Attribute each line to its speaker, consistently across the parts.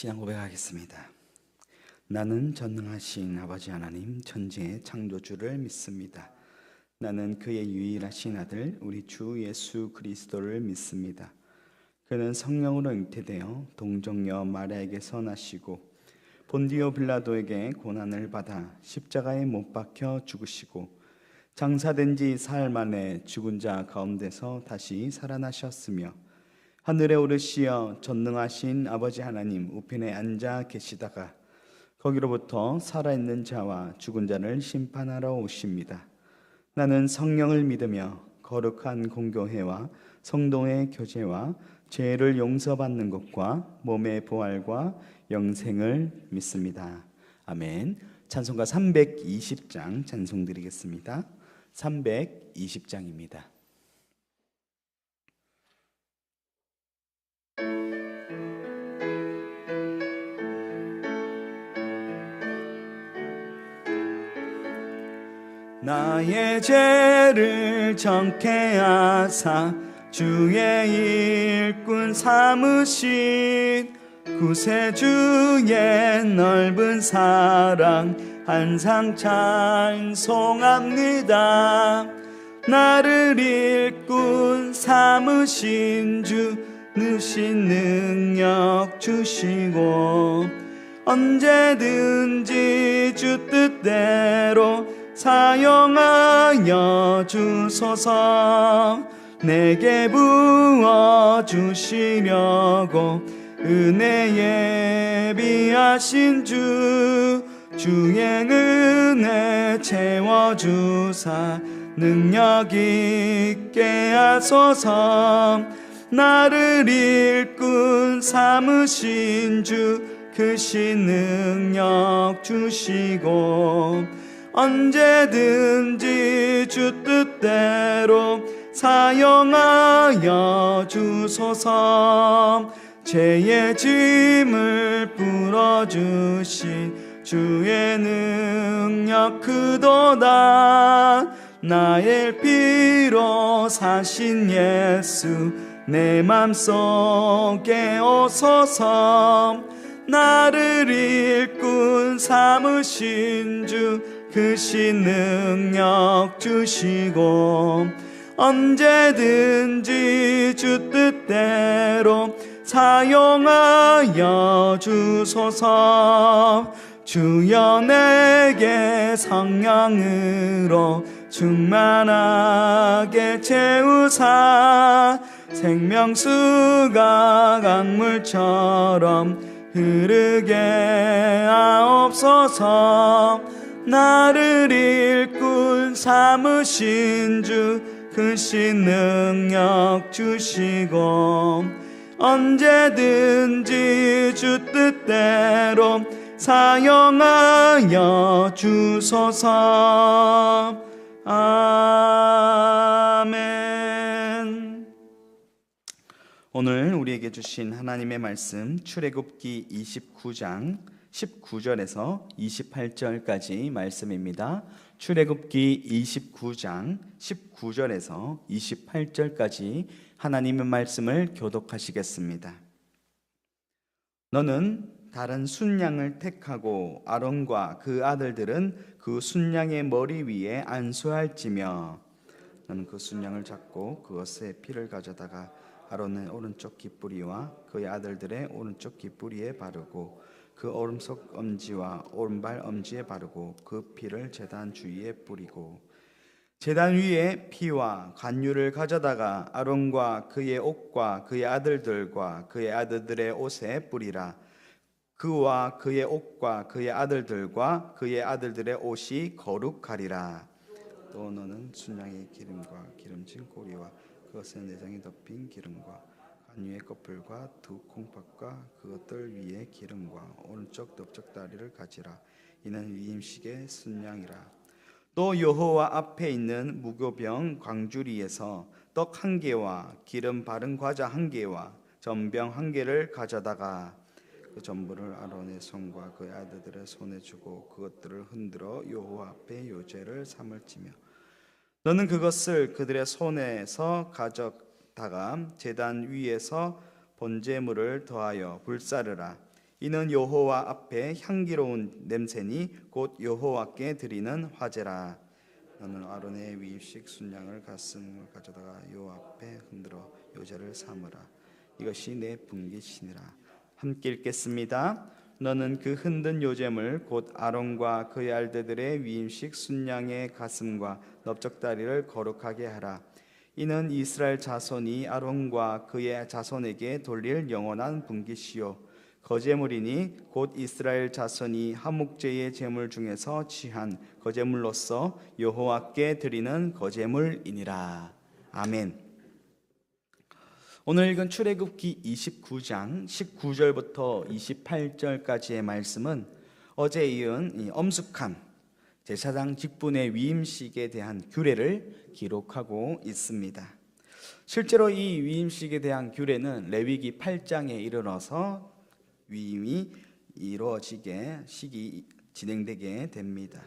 Speaker 1: 신앙 고백하겠습니다. 나는 전능하신 아버지 하나님 천지의 창조주를 믿습니다. 나는 그의 유일하신 아들 우리 주 예수 그리스도를 믿습니다. 그는 성령으로 잉태되어 동정녀 마리아에게서 나시고 본디오 빌라도에게 고난을 받아 십자가에 못 박혀 죽으시고 장사된 지 사흘 만에 죽은 자 가운데서 다시 살아나셨으며 하늘에 오르시어 전능하신 아버지 하나님 우편에 앉아 계시다가 거기로부터 살아있는 자와 죽은 자를 심판하러 오십니다. 나는 성령을 믿으며 거룩한 공교회와 성도의 교제와 죄를 용서받는 것과 몸의 부활과 영생을 믿습니다. 아멘. 찬송가 320장 찬송 드리겠습니다. 320장입니다. 나의 죄를 정케 하사 주의 일꾼 삼으신 구세주의 넓은 사랑 항상 찬송합니다. 나를 일꾼 삼으신 주 누신 능력 주시고 언제든지 주 뜻대로 사용하여 주소서. 내게 부어주시려고 은혜 예비하신 주의 은혜 채워주사 능력 있게 하소서. 나를 일꾼 삼으신 주 크신 능력 주시고 언제든지 주 뜻대로 사용하여 주소서. 죄의 짐을 풀어주신 주의 능력 크도다. 나의 피로 사신 예수 내 맘속에 오소서. 나를 일꾼 삼으신 주 크신 능력 주시고 언제든지 주 뜻대로 사용하여 주소서. 주여 내게 성령으로 충만하게 채우사 생명수가 강물처럼 흐르게 하옵소서. 나를 일꾼 삼으신 주 크신 능력 주시고 언제든지 주 뜻대로 사용하여 주소서. 아멘. 오늘 우리에게 주신 하나님의 말씀 출애굽기 29장 19절에서 28절까지 말씀입니다. 출애굽기 29장 19절에서 28절까지 하나님의 말씀을 교독하시겠습니다. 너는 다른 순양을 택하고 아론과 그 아들들은 그 순양의 머리 위에 안수할지며 너는 그 순양을 잡고 그것의 피를 가져다가 아론의 오른쪽 깃뿌리와 그의 아들들의 오른쪽 깃뿌리에 바르고 그 오른손 엄지와 오른발 엄지에 바르고 그 피를 제단 주위에 뿌리고 제단 위에 피와 관유를 가져다가 아론과 그의 옷과 그의 아들들과 그의 아들들의 옷에 뿌리라. 그와 그의 옷과 그의 아들들과 그의 아들들의 옷이 거룩하리라. 또 너는 순양의 기름과 기름진 고리와 그것의 내장에 덮인 기름과 관유의 커플과 두 콩팥과 그것들 위에 기름과 오른쪽 넓적 다리를 가지라. 이는 위임식의 순양이라. 또 여호와 앞에 있는 무교병 광주리에서 떡 한 개와 기름 바른 과자 한 개와 전병 한 개를 가져다가 그 전부를 아론의 손과 그의 아들들의 손에 주고 그것들을 흔들어 여호와 앞에 요제를 삼을지며 너는 그것을 그들의 손에서 가져다가 제단 위에서 번제물을 더하여 불사르라. 이는 여호와 앞에 향기로운 냄새니 곧 여호와께 드리는 화제라. 너는 아론의 위입식 순양을 가슴을 가져다가 여호와 앞에 흔들어 요제를 삼으라. 이것이 내 분깃이니라. 함께 읽겠습니다. 너는 그 흔든 요제물 곧 아론과 그의 알들의 위임식 순양의 가슴과 넓적다리를 거룩하게 하라. 이는 이스라엘 자손이 아론과 그의 자손에게 돌릴 영원한 분깃이요 거제물이니 곧 이스라엘 자손이 한목제의 제물 중에서 취한 거제물로서 여호와께 드리는 거제물이니라. 아멘. 오늘 읽은 출애굽기 29장 19절부터 28절까지의 말씀은 어제 이은 이 엄숙함, 제사장 직분의 위임식에 대한 규례를 기록하고 있습니다. 실제로 이 위임식에 대한 규례는 레위기 8장에 이르러서 위임이 이루어지게 식이 진행되게 됩니다.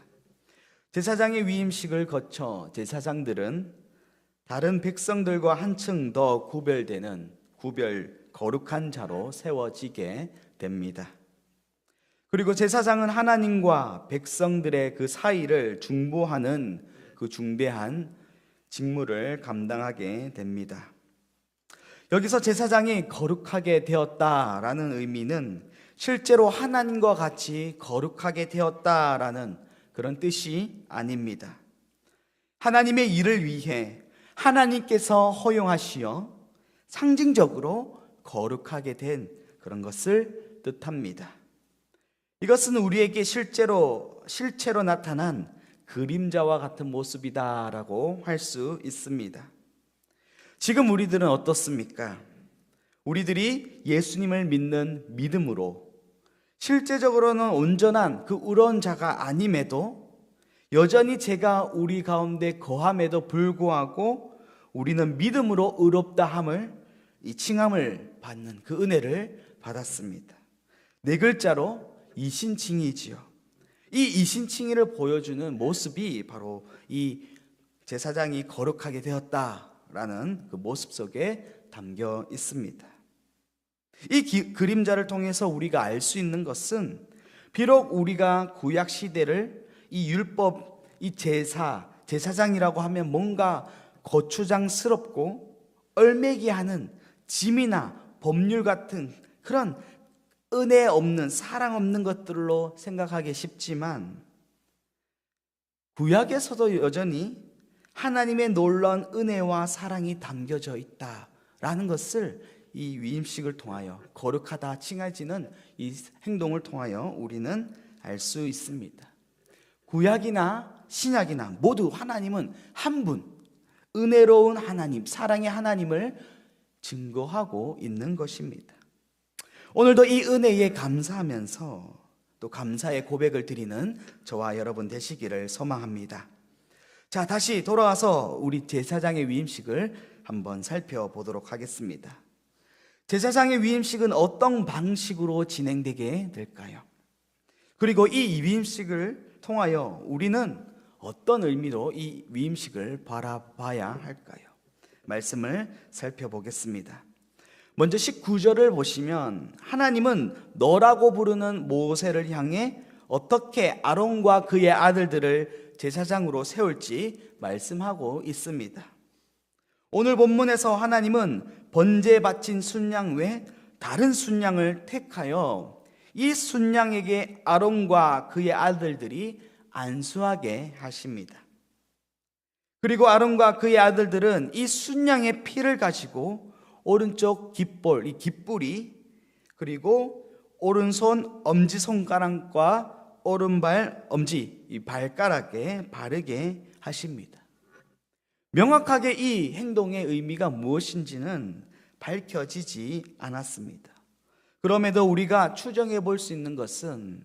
Speaker 1: 제사장의 위임식을 거쳐 제사장들은 다른 백성들과 한층 더 구별되는 거룩한 자로 세워지게 됩니다. 그리고 제사장은 하나님과 백성들의 그 사이를 중보하는 그 중대한 직무를 감당하게 됩니다. 여기서 제사장이 거룩하게 되었다라는 의미는 실제로 하나님과 같이 거룩하게 되었다라는 그런 뜻이 아닙니다. 하나님의 일을 위해 하나님께서 허용하시어 상징적으로 거룩하게 된 그런 것을 뜻합니다. 이것은 우리에게 실체로 나타난 그림자와 같은 모습이다라고 할 수 있습니다. 지금 우리들은 어떻습니까? 우리들이 예수님을 믿는 믿음으로 실제적으로는 온전한 그 의로운 자가 아님에도 여전히 죄가 우리 가운데 거함에도 불구하고 우리는 믿음으로 의롭다 함을 이 칭함을 받는 그 은혜를 받았습니다. 네 글자로 이신칭이지요. 이 이신칭이를 보여주는 모습이 바로 이 제사장이 거룩하게 되었다라는 그 모습 속에 담겨 있습니다. 이 그림자를 통해서 우리가 알 수 있는 것은 비록 우리가 구약 시대를 이 율법, 이 제사장이라고 하면 뭔가 거추장스럽고 얼매기 하는 짐이나 법률 같은 그런 은혜 없는, 사랑 없는 것들로 생각하기 쉽지만 구약에서도 여전히 하나님의 놀라운 은혜와 사랑이 담겨져 있다라는 것을 이 위임식을 통하여 거룩하다 칭해지는 이 행동을 통하여 우리는 알 수 있습니다. 구약이나 신약이나 모두 하나님은 한 분, 은혜로운 하나님, 사랑의 하나님을 증거하고 있는 것입니다. 오늘도 이 은혜에 감사하면서 또 감사의 고백을 드리는 저와 여러분 되시기를 소망합니다. 자, 다시 돌아와서 우리 제사장의 위임식을 한번 살펴보도록 하겠습니다. 제사장의 위임식은 어떤 방식으로 진행되게 될까요? 그리고 이 위임식을 통하여 우리는 어떤 의미로 이 위임식을 바라봐야 할까요? 말씀을 살펴보겠습니다. 먼저 19절을 보시면 하나님은 너라고 부르는 모세를 향해 어떻게 아론과 그의 아들들을 제사장으로 세울지 말씀하고 있습니다. 오늘 본문에서 하나님은 번제에 바친 순양 외 다른 순양을 택하여 이 순양에게 아론과 그의 아들들이 안수하게 하십니다. 그리고 아론과 그의 아들들은 이 순양의 피를 가지고 오른쪽 깃볼, 이 깃불이 그리고 오른손 엄지손가락과 오른발 엄지, 이 발가락에 바르게 하십니다. 명확하게 이 행동의 의미가 무엇인지는 밝혀지지 않았습니다. 그럼에도 우리가 추정해 볼 수 있는 것은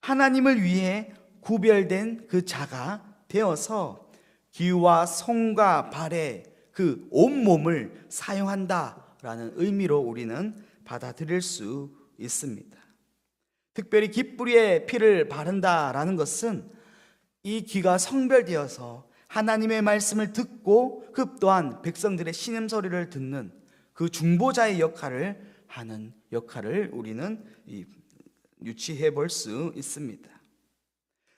Speaker 1: 하나님을 위해 구별된 그 자가 되어서 귀와 손과 발에 그 온몸을 사용한다라는 의미로 우리는 받아들일 수 있습니다. 특별히 깃뿌리에 피를 바른다라는 것은 이 귀가 성별되어서 하나님의 말씀을 듣고 그 또한 백성들의 신음소리를 듣는 그 중보자의 역할을 하는 역할을 우리는 유치해 볼 수 있습니다.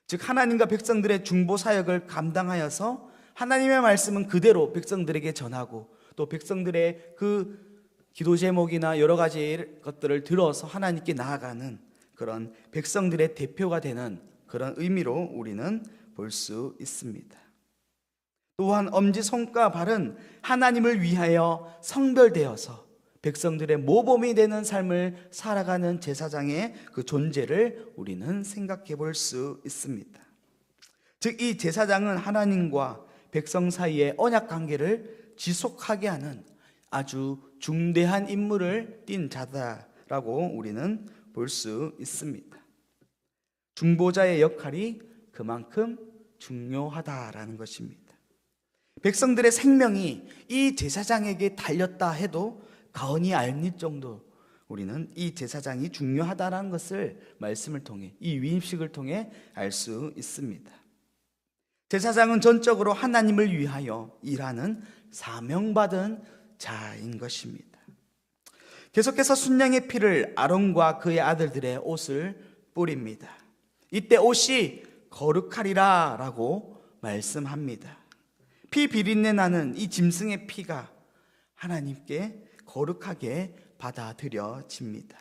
Speaker 1: 즉 하나님과 백성들의 중보 사역을 감당하여서 하나님의 말씀은 그대로 백성들에게 전하고, 또 백성들의 그 기도 제목이나 여러 가지 것들을 들어서 하나님께 나아가는 그런 백성들의 대표가 되는 그런 의미로 우리는 볼 수 있습니다. 또한 엄지손과 발은 하나님을 위하여 성별되어서 백성들의 모범이 되는 삶을 살아가는 제사장의 그 존재를 우리는 생각해 볼 수 있습니다. 즉 이 제사장은 하나님과 백성 사이의 언약 관계를 지속하게 하는 아주 중대한 임무를 띈 자다라고 우리는 볼 수 있습니다. 중보자의 역할이 그만큼 중요하다라는 것입니다. 백성들의 생명이 이 제사장에게 달렸다 해도 가언이 아닐 정도 우리는 이 제사장이 중요하다라는 것을 말씀을 통해, 이 위임식을 통해 알 수 있습니다. 제사장은 전적으로 하나님을 위하여 일하는 사명받은 자인 것입니다. 계속해서 순양의 피를 아론과 그의 아들들의 옷을 뿌립니다. 이때 옷이 거룩하리라 라고 말씀합니다. 피 비린내 나는 이 짐승의 피가 하나님께 거룩하게 받아들여집니다.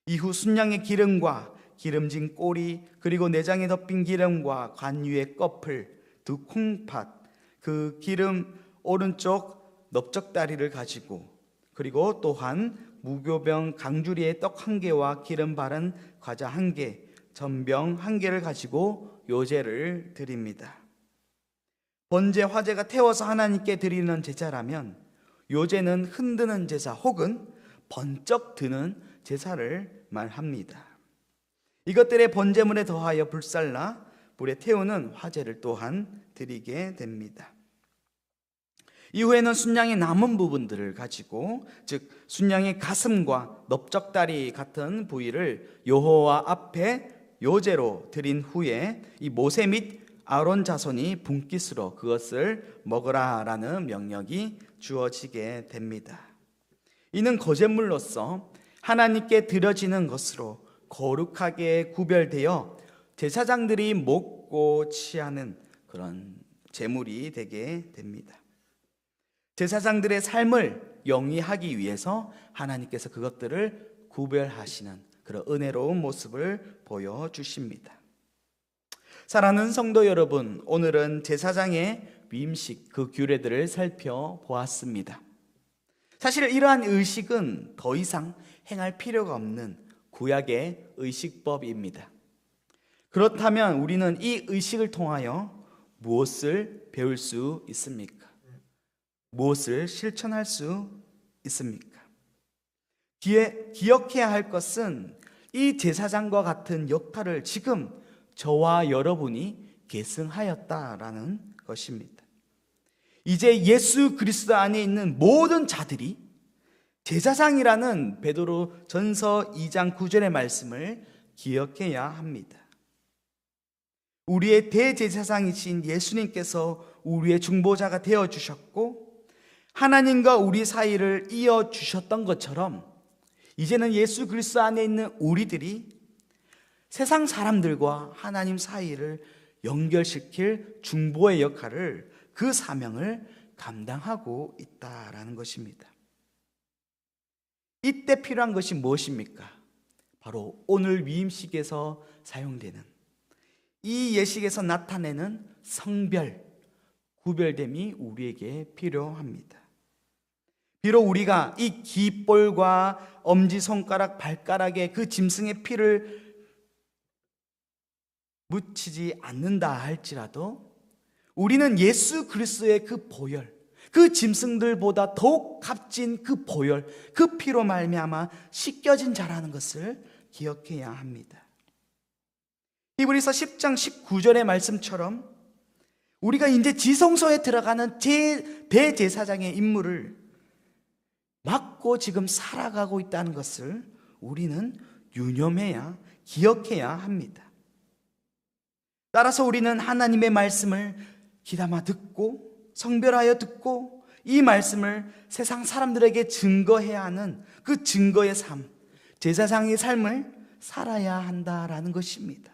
Speaker 1: 이후 순양의 기름과 기름진 꼬리, 그리고 내장에 덮인 기름과 관유의 꺼풀, 두 콩팥, 그 기름 오른쪽 넓적다리를 가지고, 그리고 또한 무교병 강주리에 떡 1개와 기름 바른 과자 1개, 전병 1개를 가지고 요제를 드립니다. 번제 화제가 태워서 하나님께 드리는 제사라면 요제는 흔드는 제사 혹은 번쩍 드는 제사를 말합니다. 이것들의 번제물에 더하여 불살라 불에 태우는 화제를 또한 드리게 됩니다. 이후에는 순양의 남은 부분들을 가지고, 즉 순양의 가슴과 넓적다리 같은 부위를 여호와 앞에 요제로 드린 후에 이 모세 및 아론 자손이 분깃으로 그것을 먹으라라는 명령이 주어지게 됩니다. 이는 거제물로서 하나님께 드려지는 것으로 거룩하게 구별되어 제사장들이 먹고 취하는 그런 제물이 되게 됩니다. 제사장들의 삶을 영위하기 위해서 하나님께서 그것들을 구별하시는 그런 은혜로운 모습을 보여주십니다. 사랑하는 성도 여러분, 오늘은 제사장의 위임식 그 규례들을 살펴보았습니다. 사실 이러한 의식은 더 이상 행할 필요가 없는 구약의 의식법입니다. 그렇다면 우리는 이 의식을 통하여 무엇을 배울 수 있습니까? 무엇을 실천할 수 있습니까? 기억해야 할 것은 이 제사장과 같은 역할을 지금 저와 여러분이 계승하였다라는 것입니다. 이제 예수 그리스도 안에 있는 모든 자들이 제사장이라는 베드로 전서 2장 9절의 말씀을 기억해야 합니다. 우리의 대제사장이신 예수님께서 우리의 중보자가 되어주셨고 하나님과 우리 사이를 이어주셨던 것처럼 이제는 예수 그리스도 안에 있는 우리들이 세상 사람들과 하나님 사이를 연결시킬 중보의 역할을, 그 사명을 감당하고 있다라는 것입니다. 이때 필요한 것이 무엇입니까? 바로 오늘 위임식에서 사용되는 이 예식에서 나타내는 성별, 구별됨이 우리에게 필요합니다. 비록 우리가 이 기볼과 엄지손가락, 발가락에 그 짐승의 피를 묻히지 않는다 할지라도 우리는 예수 그리스도의 그 보혈, 그 짐승들보다 더욱 값진 그 보혈, 그 피로 말미암아 씻겨진 자라는 것을 기억해야 합니다. 히브리서 10장 19절의 말씀처럼 우리가 이제 지성소에 들어가는 대제사장의 임무를 맡고 지금 살아가고 있다는 것을 우리는 유념해야, 기억해야 합니다. 따라서 우리는 하나님의 말씀을 귀담아 듣고 성별하여 듣고 이 말씀을 세상 사람들에게 증거해야 하는 그 증거의 삶, 제사장의 삶을 살아야 한다라는 것입니다.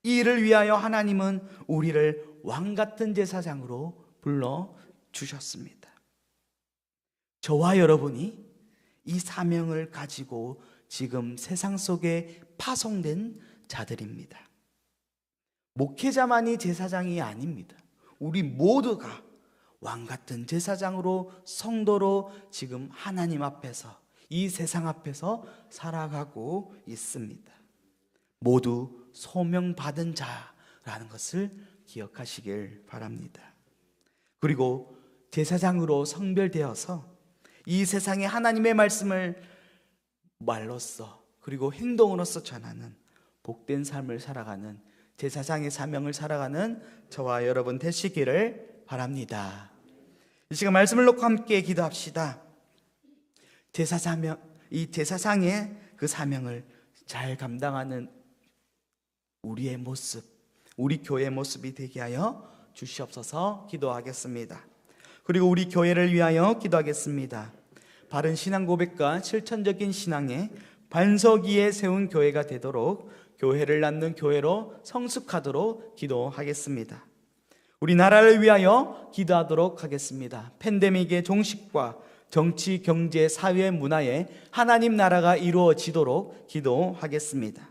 Speaker 1: 이 일을 위하여 하나님은 우리를 왕같은 제사장으로 불러주셨습니다. 저와 여러분이 이 사명을 가지고 지금 세상 속에 파송된 자들입니다. 목회자만이 제사장이 아닙니다. 우리 모두가 왕같은 제사장으로, 성도로 지금 하나님 앞에서, 이 세상 앞에서 살아가고 있습니다. 모두 소명받은 자라는 것을 기억하시길 바랍니다. 그리고 제사장으로 성별되어서 이 세상에 하나님의 말씀을 말로써 그리고 행동으로써 전하는 복된 삶을 살아가는, 제사장의 사명을 살아가는 저와 여러분 되시기를 바랍니다. 이 시간 말씀을 놓고 함께 기도합시다. 이 제사장의 그 사명을 잘 감당하는 우리의 모습, 우리 교회의 모습이 되게 하여 주시옵소서. 기도하겠습니다. 그리고 우리 교회를 위하여 기도하겠습니다. 바른 신앙 고백과 실천적인 신앙의 반석 위에 세운 교회가 되도록, 교회를 낳는 교회로 성숙하도록 기도하겠습니다. 우리 나라를 위하여 기도하도록 하겠습니다. 팬데믹의 종식과 정치, 경제, 사회, 문화에 하나님 나라가 이루어지도록 기도하겠습니다.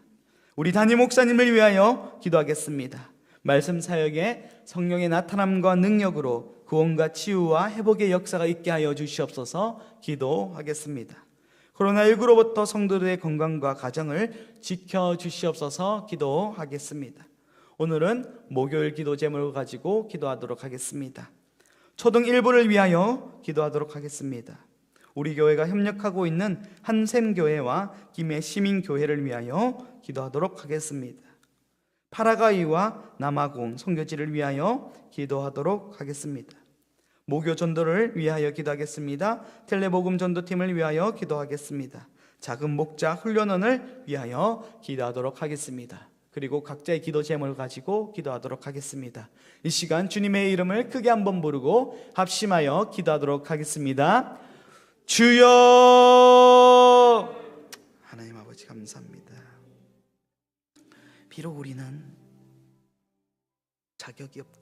Speaker 1: 우리 담임 목사님을 위하여 기도하겠습니다. 말씀 사역에 성령의 나타남과 능력으로 구원과 치유와 회복의 역사가 있게 하여 주시옵소서. 기도하겠습니다. 코로나19로부터 성도들의 건강과 가정을 지켜주시옵소서. 기도하겠습니다. 오늘은 목요일 기도 제목을 가지고 기도하도록 하겠습니다. 초등 1부를 위하여 기도하도록 하겠습니다. 우리 교회가 협력하고 있는 한샘교회와 김해 시민교회를 위하여 기도하도록 하겠습니다. 파라과이와 남아공 선교지를 위하여 기도하도록 하겠습니다. 모교 전도를 위하여 기도하겠습니다. 텔레복음 전도팀을 위하여 기도하겠습니다. 작은 목자 훈련원을 위하여 기도하도록 하겠습니다. 그리고 각자의 기도 제목을 가지고 기도하도록 하겠습니다. 이 시간 주님의 이름을 크게 한번 부르고 합심하여 기도하도록 하겠습니다. 주여! 하나님 아버지 감사합니다. 비록 우리는 자격이 없고